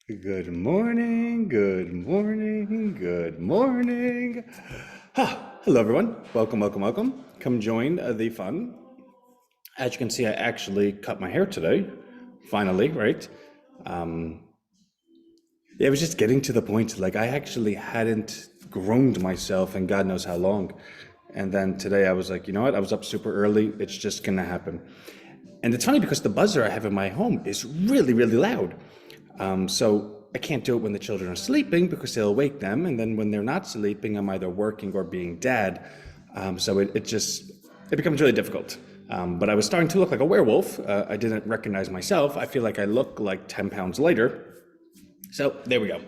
Good morning, good morning, good morning. Hello, everyone. Welcome, welcome, welcome. Come join the fun. As you can see, I actually cut my hair today. Finally, right? Um, yeah, it was just getting to the point. Like, I actually hadn't groomed myself in God knows how long. And then today I was like, you know what? I was up super early. It's just going to happen. And it's funny because the buzzer I have in my home is really, really loud. So I can't do it when the children are sleeping because they'll wake them. And then when they're not sleeping, I'm either working or being dad. So it becomes really difficult. But I was starting to look like a werewolf. I didn't recognize myself. I feel like I look like 10 pounds lighter. So there we go.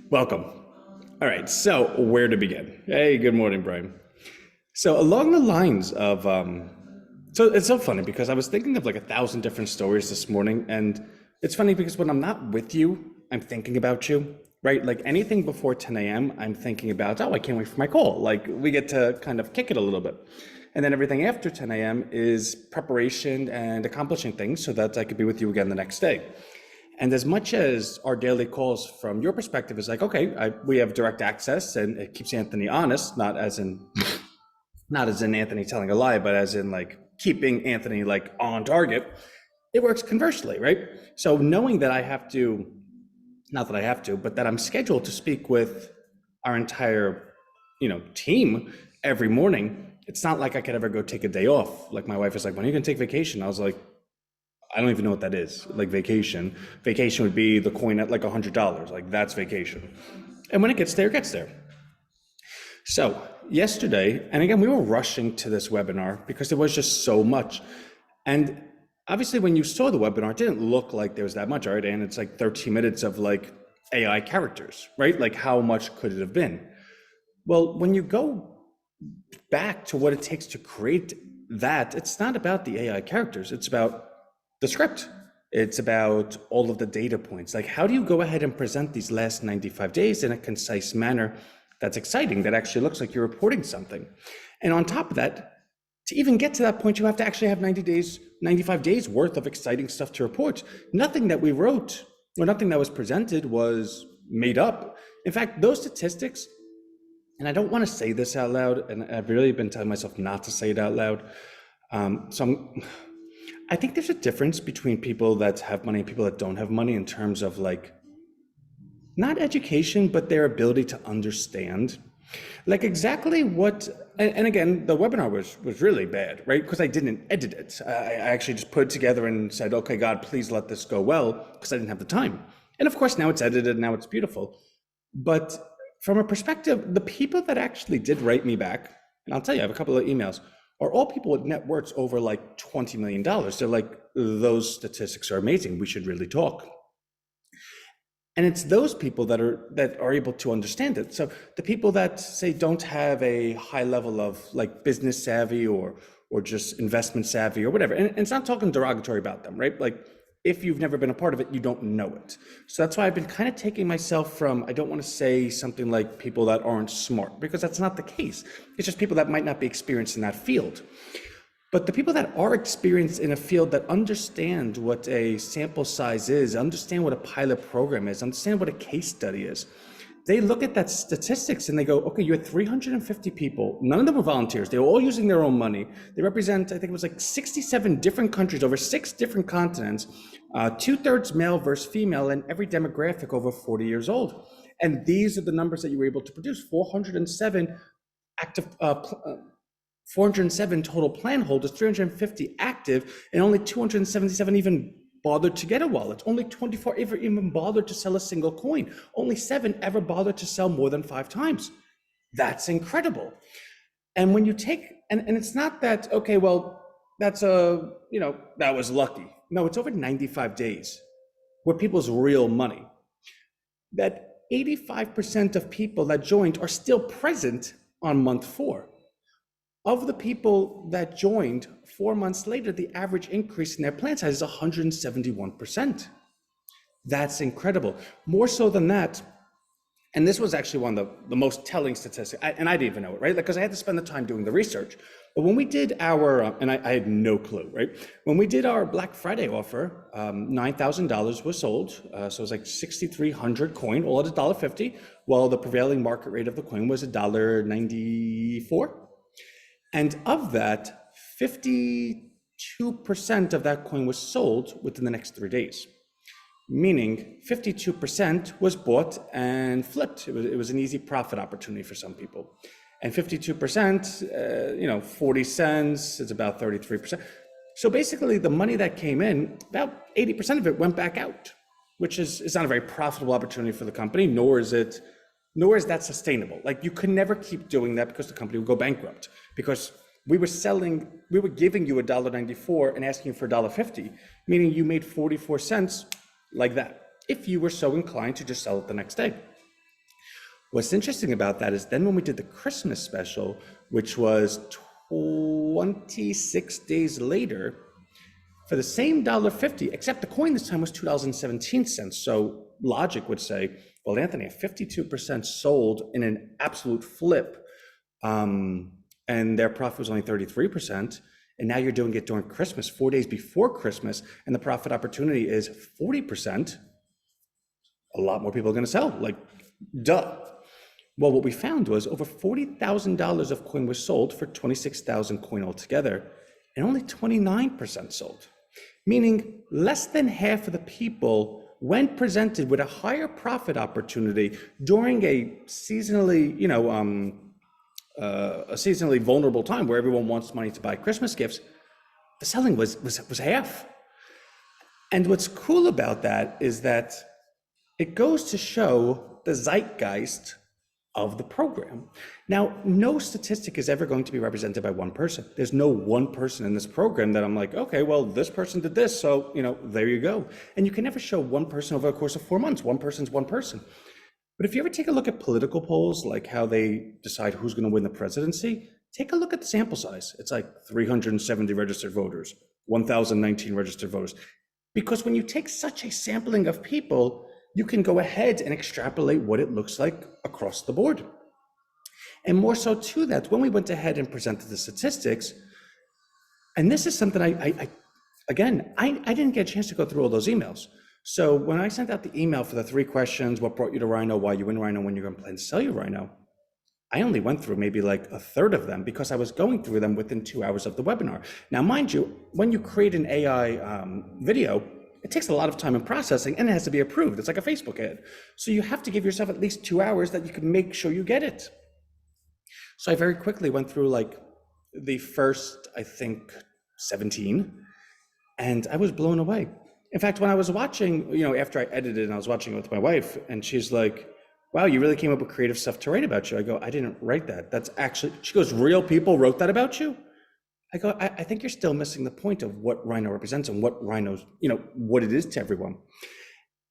Welcome. All right. So where to begin? Hey, good morning, Brian. So along the lines of, so it's so funny because I was thinking of like 1,000 different stories this morning, and it's funny because when I'm not with you, I'm thinking about you, right? Like anything before 10 a.m., I'm thinking about, oh, I can't wait for my call. Like we get to kind of kick it a little bit. And then everything after 10 a.m. is preparation and accomplishing things so that I could be with you again the next day. And as much as our daily calls from your perspective is like, okay, we have direct access and it keeps Anthony honest, not as in Anthony telling a lie, but as in like keeping Anthony like on target, it works conversely, right? So knowing that I have to, not that I have to, but that I'm scheduled to speak with our entire, team every morning, it's not like I could ever go take a day off. Like my wife is like, when are you gonna take vacation? I was like, I don't even know what that is. Like vacation. Vacation would be the coin at like $100. Like that's vacation. And when it gets there, it gets there. So yesterday, and again, we were rushing to this webinar because there was just so much. And obviously when you saw the webinar, it didn't look like there was that much, right? And it's like 13 minutes of like AI characters, right? Like how much could it have been? Well, when you go back to what it takes to create that, it's not about the AI characters, it's about the script. It's about all of the data points. Like, how do you go ahead and present these last 95 days in a concise manner that's exciting, that actually looks like you're reporting something? And on top of that, to even get to that point, you have to actually have 90 days, 95 days worth of exciting stuff to report. Nothing that we wrote or nothing that was presented was made up. In fact, those statistics, and I don't want to say this out loud, and I've really been telling myself not to say it out loud. I think there's a difference between people that have money and people that don't have money in terms of like, not education, but their ability to understand. Like exactly what, and again, the webinar was really bad, right? Because I didn't edit it. I actually just put it together and said, okay, God, please let this go well, because I didn't have the time. And of course, now it's edited, now it's beautiful. But from a perspective, the people that actually did write me back, and I'll tell you, I have a couple of emails, are all people with net worths over like $20 million. They're like, those statistics are amazing. We should really talk. And it's those people that are able to understand it. So the people that say don't have a high level of like business savvy or just investment savvy or whatever, and it's not talking derogatory about them, right? Like if you've never been a part of it, you don't know it. So that's why I've been kind of taking myself from, I don't want to say something like people that aren't smart, because that's not the case. It's just people that might not be experienced in that field. But the people that are experienced in a field, that understand what a sample size is, understand what a pilot program is, understand what a case study is, they look at that statistics and they go, okay, you had 350 people. None of them were volunteers. They were all using their own money. They represent, I think it was like 67 different countries over 6 different continents, 2/3 male versus female, and every demographic over 40 years old. And these are the numbers that you were able to produce. 407 active 407 total plan holders, 350 active, and only 277 even bothered to get a wallet. Only 24 ever even bothered to sell a single coin. Only 7 ever bothered to sell more than 5 times. That's incredible. And when you take, and it's not that, okay, well, that's that was lucky. No, it's over 95 days where people's real money. That 85% of people that joined are still present on month 4. Of the people that joined 4 months later, the average increase in their plan size is 171%. That's incredible. More so than that, And this was actually one of the most telling statistics, and I didn't even know it, right? Because I had to spend the time doing the research. But when we did our, and I had no clue, right? When we did our Black Friday offer, $9,000 was sold. So it was like 6,300 coin, all at $1.50, while the prevailing market rate of the coin was $1.94. And of that, 52% of that coin was sold within the next 3 days. Meaning 52% was bought and flipped. It was an easy profit opportunity for some people. And 52%, 40 cents, it's about 33%. So basically the money that came in, about 80% of it went back out, which is not a very profitable opportunity for the company, nor is that sustainable. Like, you could never keep doing that because the company would go bankrupt, because we were giving you $1.94 and asking you for $1.50, meaning you made 44 cents like that, if you were so inclined to just sell it the next day. What's interesting about that is then when we did the Christmas special, which was 26 days later, for the same $1.50, except the coin this time was $2.17. So logic would say, well, Anthony, 52% sold in an absolute flip, and their profit was only 33%. And now you're doing it during Christmas, 4 days before Christmas, and the profit opportunity is 40%. A lot more people are going to sell, like, duh. Well, what we found was over $40,000 of coin was sold for 26,000 coin altogether, and only 29% sold. Meaning less than half of the people, when presented with a higher profit opportunity during a seasonally, a seasonally vulnerable time where everyone wants money to buy Christmas gifts, the selling was half. And what's cool about that is that it goes to show the zeitgeist of the program. Now, no statistic is ever going to be represented by one person. There's no one person in this program that I'm like, okay, well, this person did this, so, there you go. And you can never show one person over the course of 4 months. One person's one person. But if you ever take a look at political polls, like how they decide who's going to win the presidency, take a look at the sample size. It's like 370 registered voters, 1,019 registered voters. Because when you take such a sampling of people, you can go ahead and extrapolate what it looks like across the board. And more so to that, when we went ahead and presented the statistics, and this is something I didn't get a chance to go through all those emails. So when I sent out the email for the 3 questions, what brought you to Rhino, why you in Rhino, when you're going to plan to sell your Rhino, I only went through maybe like a third of them because I was going through them within 2 hours of the webinar. Now, mind you, when you create an AI video, it takes a lot of time in processing and it has to be approved. It's like a Facebook ad. So you have to give yourself at least 2 hours that you can make sure you get it. So I very quickly went through like the first, I think, 17, and I was blown away. In fact, when I was watching, after I edited and I was watching it with my wife, and she's like, wow, you really came up with creative stuff to write about you. I go, I didn't write that. That's actually, she goes, real people wrote that about you? I go, I think you're still missing the point of what Rhino represents and what Rhino's, what it is to everyone.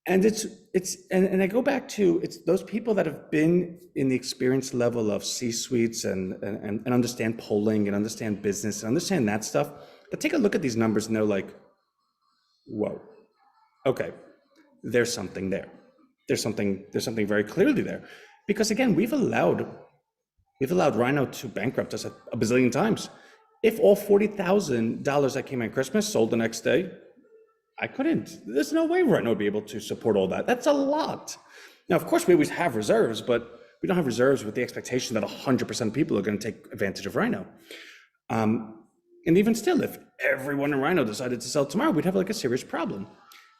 And and I go back to, it's those people that have been in the experience level of C-suites and understand polling and understand business and understand that stuff, that take a look at these numbers and they're like, whoa, okay, there's something there. There's something very clearly there. Because again, we've allowed Rhino to bankrupt us a bazillion times. If all $40,000 that came in Christmas sold the next day, there's no way Rhino would be able to support all that. That's a lot. Now, of course, we always have reserves, but we don't have reserves with the expectation that 100% of people are going to take advantage of Rhino. And even still, if everyone in Rhino decided to sell tomorrow, we'd have like a serious problem.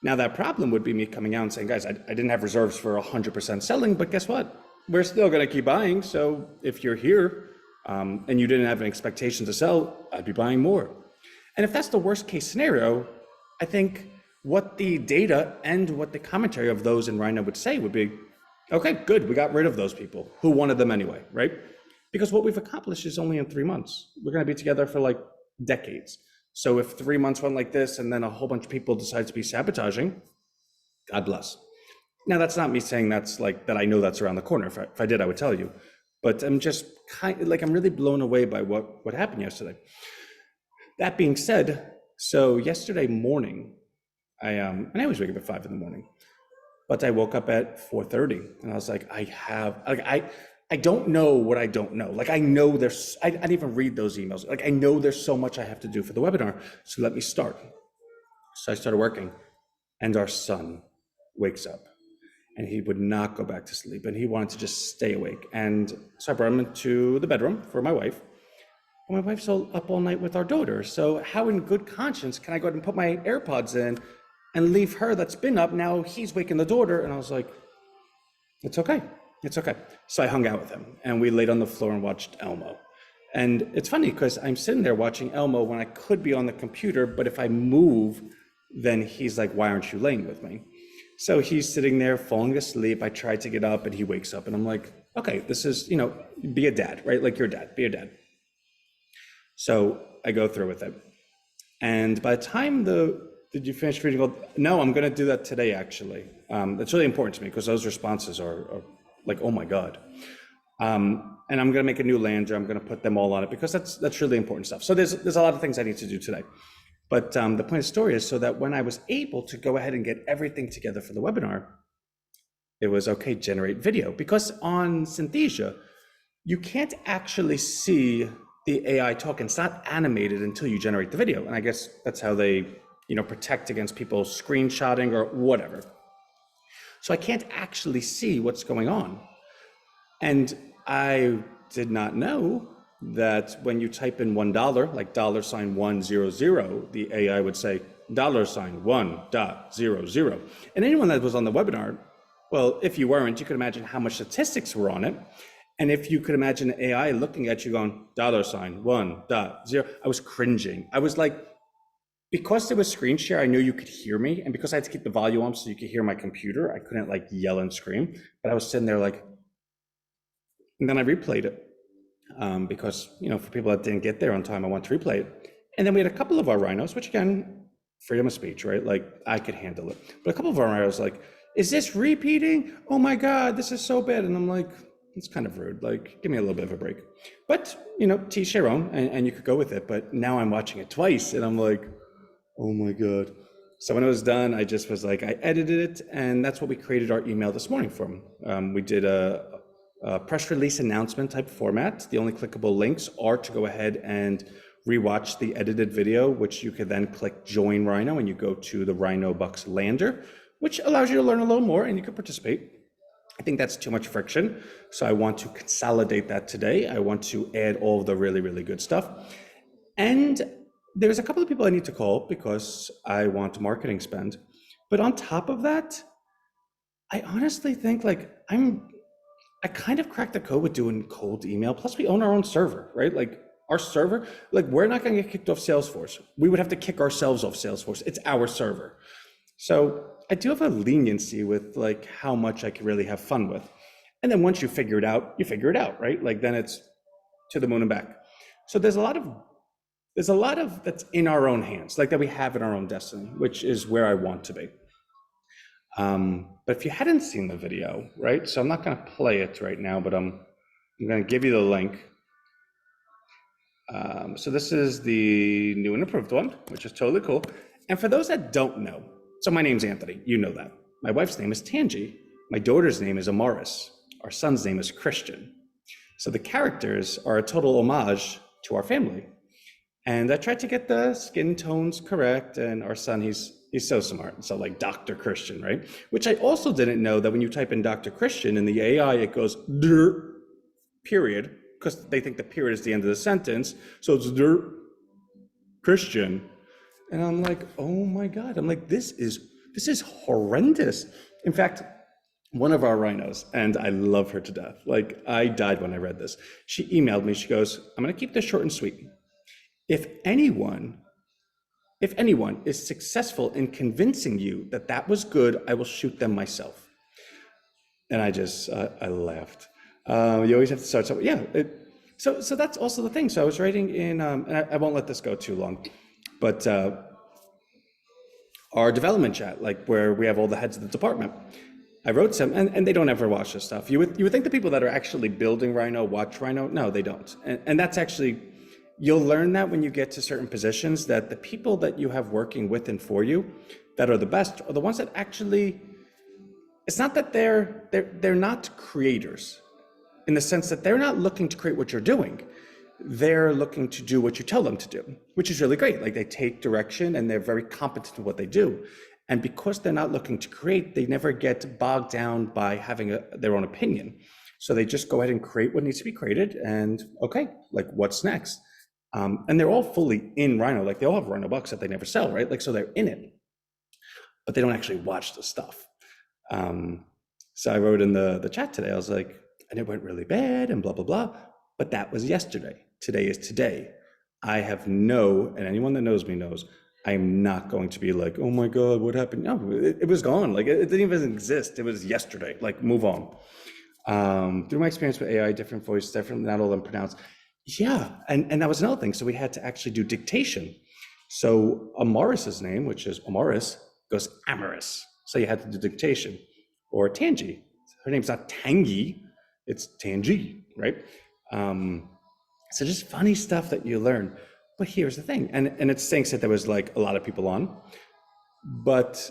Now, that problem would be me coming out and saying, guys, I didn't have reserves for 100% selling, but guess what? We're still going to keep buying. So if you're here and you didn't have an expectation to sell, I'd be buying more. And if that's the worst case scenario, I think what the data and what the commentary of those in Rhino would say would be, okay, good, we got rid of those people who wanted them anyway, right? Because what we've accomplished is only in 3 months. We're going to be together for like decades. So if 3 months went like this and then a whole bunch of people decide to be sabotaging, God bless. Now, that's not me saying that's like that I know that's around the corner. If I did, I would tell you. But I'm just I'm really blown away by what happened yesterday. That being said, so yesterday morning, and I always wake up at 5 in the morning. But I woke up at 4:30 and I was like, I don't know what I don't know. Like I know I didn't even read those emails. Like I know there's so much I have to do for the webinar. So let me start. So I started working, and our son wakes up and he would not go back to sleep and he wanted to just stay awake. And so I brought him into the bedroom for my wife. And my wife's up all night with our daughter. So how in good conscience can I go ahead and put my AirPods in and leave her that's been up? Now he's waking the daughter. And I was like, it's okay. It's okay. So I hung out with him and we laid on the floor and watched Elmo. And it's funny because I'm sitting there watching Elmo when I could be on the computer, but if I move, then he's like, why aren't you laying with me? So he's sitting there falling asleep. I try to get up and he wakes up and I'm like, okay, this is, be a dad, right? Like your dad, be a dad. So I go through with it. And by the time did you finish reading? No, I'm going to do that today, actually. It's really important to me because those responses are like, oh my God. And I'm going to make a new lander. I'm going to put them all on it because that's really important stuff. So there's a lot of things I need to do today. But the point of the story is so that when I was able to go ahead and get everything together for the webinar, it was okay, generate video. Because on Synthesia, you can't actually see the AI talk. It's not animated until you generate the video. And I guess that's how they, protect against people screenshotting or whatever. So I can't actually see what's going on. And I did not know that when you type in $1, like $100, the AI would say $1.00. And anyone that was on the webinar, well, if you weren't, you could imagine how much statistics were on it. And if you could imagine the AI looking at you going $1.0, I was cringing. I was like, because there was screen share, I knew you could hear me. And because I had to keep the volume up so you could hear my computer, I couldn't like yell and scream. But I was sitting there like, and then I replayed it because, for people that didn't get there on time, I want to replay it. And then we had a couple of our rhinos, which again, freedom of speech, right? Like I could handle it. But a couple of our rhinos like, is this repeating? Oh my God, this is so bad. And I'm like, it's kind of rude. Like, give me a little bit of a break. But, teach your own and you could go with it. But now I'm watching it twice and I'm like, oh my God. So when it was done, I just was like, I edited it. And that's what we created our email this morning from. We did a press release announcement type format. The only clickable links are to go ahead and rewatch the edited video, which you could then click join Rhino and you go to the Rhino Bucks lander, which allows you to learn a little more and you can participate. I think that's too much friction. So I want to consolidate that today. I want to add all of the really, really good stuff. And there's a couple of people I need to call because I want marketing spend. But on top of that, I honestly think like I kind of cracked the code with doing cold email. Plus we own our own server, right? Like our server, like we're not going to get kicked off Salesforce. We would have to kick ourselves off Salesforce. It's our server. So I do have a leniency with like how much I can really have fun with. And then once you figure it out, right? Like then it's to the moon and back. So there's a lot of that's in our own hands, like that we have in our own destiny, which is where I want to be. But if you hadn't seen the video, right? So I'm not going to play it right now, but I'm going to give you the link. So this is the new and improved one, which is totally cool. And for those that don't know, so my name's Anthony, you know that. My wife's name is Tangi. My daughter's name is Amaris. Our son's name is Christian. So the characters are a total homage to our family. And I tried to get the skin tones correct. And our son, he's so smart. So like Dr. Christian, right? Which I also didn't know that when you type in Dr. Christian in the AI, it goes period, because they think the period is the end of the sentence. So it's Christian. And I'm like, oh my God. I'm like, this is horrendous. In fact, one of our rhinos, and I love her to death. Like I died when I read this. She emailed me, she goes, I'm going to keep this short and sweet. If anyone is successful in convincing you that that was good, I will shoot them myself. And I just, I laughed. You always have to start somewhere. Yeah. So that's also the thing. So I was writing in, and I won't let this go too long, but our development chat, like where we have all the heads of the department, I wrote some, and they don't ever watch this stuff. You would think the people that are actually building Rhino watch Rhino. No, they don't. And that's actually, you'll learn that when you get to certain positions, that the people that you have working with and for you that are the best are the ones that actually it's not that they're not creators in the sense that they're not looking to create what you're doing. They're looking to do what you tell them to do, which is really great. Like they take direction and they're very competent in what they do. And because they're not looking to create, they never get bogged down by having their own opinion. So they just go ahead and create what needs to be created. And okay, like what's next? And they're all fully in Rhino. Like they all have Rhino bucks that they never sell, right? Like so they're in it, but they don't actually watch the stuff. So I wrote in the chat today, I was like, and it went really bad and blah, blah, blah. But that was yesterday. Today is today. I have and anyone that knows me knows, I'm not going to be like, oh my God, what happened? No, it was gone. Like it didn't even exist. It was yesterday. Like move on. Through my experience with AI, different voice, different, not all of them pronounced. Yeah, and that was another thing. So we had to actually do dictation. So Amaris's name, which is Amaris, goes Amaris. So you had to do dictation. Or Tangi. Her name's not Tangi, it's Tangi, right? So just funny stuff that you learn. But here's the thing, and it stinks that there was like a lot of people on, but,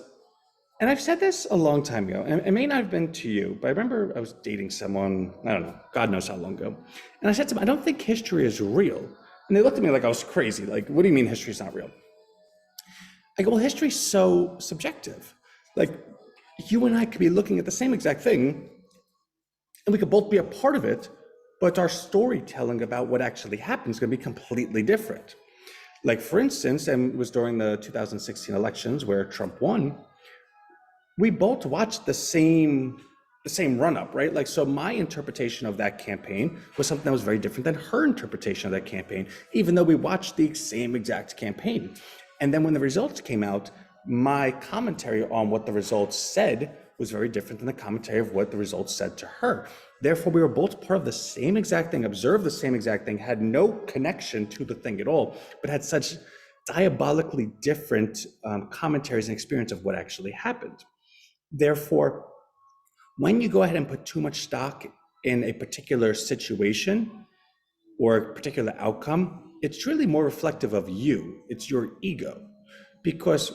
and I've said this a long time ago, and it may not have been to you, but I remember I was dating someone, I don't know, God knows how long ago. And I said to them, I don't think history is real. And they looked at me like I was crazy. Like, what do you mean history is not real? I go, well, history's so subjective. Like, you and I could be looking at the same exact thing, and we could both be a part of it, but our storytelling about what actually happened is going to be completely different. Like, for instance, and it was during the 2016 elections where Trump won, we both watched the same run up, right? Like, so my interpretation of that campaign was something that was very different than her interpretation of that campaign, even though we watched the same exact campaign. And then when the results came out, my commentary on what the results said was very different than the commentary of what the results said to her. Therefore, we were both part of the same exact thing, observed the same exact thing, had no connection to the thing at all, but had such diabolically different commentaries and experience of what actually happened. Therefore, when you go ahead and put too much stock in a particular situation or a particular outcome, it's really more reflective of you. It's your ego. Because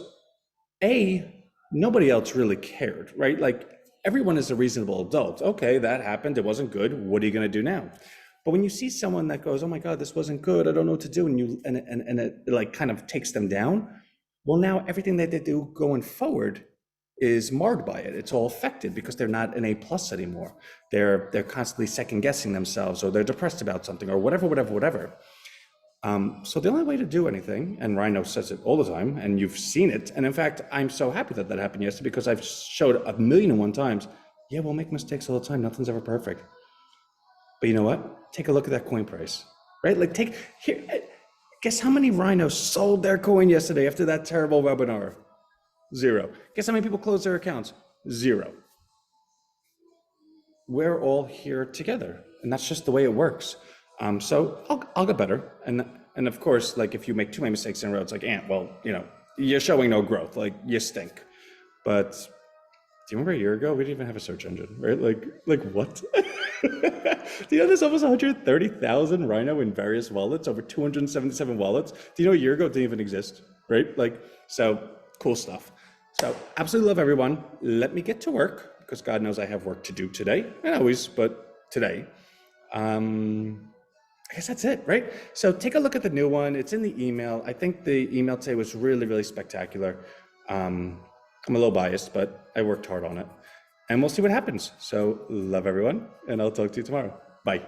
nobody else really cared, right? Like everyone is a reasonable adult. Okay, that happened. It wasn't good. What are you going to do now? But when you see someone that goes, oh my God, this wasn't good. I don't know what to do. And it like kind of takes them down. Well, now everything that they do going forward is marred by it. It's all affected because they're not an A+ anymore. They're constantly second guessing themselves, or they're depressed about something, or whatever. So the only way to do anything, and Rhino says it all the time, and you've seen it, and in fact, I'm so happy that happened yesterday because I've showed 1,000,001 times, yeah, we'll make mistakes all the time, nothing's ever perfect. But you know what? Take a look at that coin price, right? Like guess how many Rhinos sold their coin yesterday after that terrible webinar? 0. Guess how many people closed their accounts? 0. We're all here together, and that's just the way it works. So I'll get better, and of course, like if you make too many mistakes in a row, it's like, well, you're showing no growth, like you stink. But do you remember a year ago we didn't even have a search engine, right? Like what? Do you know there's almost 130,000 Rhino in various wallets, over 277 wallets? Do you know a year ago it didn't even exist, right? Like, so cool stuff. So absolutely love everyone. Let me get to work because God knows I have work to do today, and always, but today. I guess that's it, right? So take a look at the new one. It's in the email. I think the email today was really, really spectacular. I'm a little biased, but I worked hard on it. And we'll see what happens. So love everyone, and I'll talk to you tomorrow. Bye.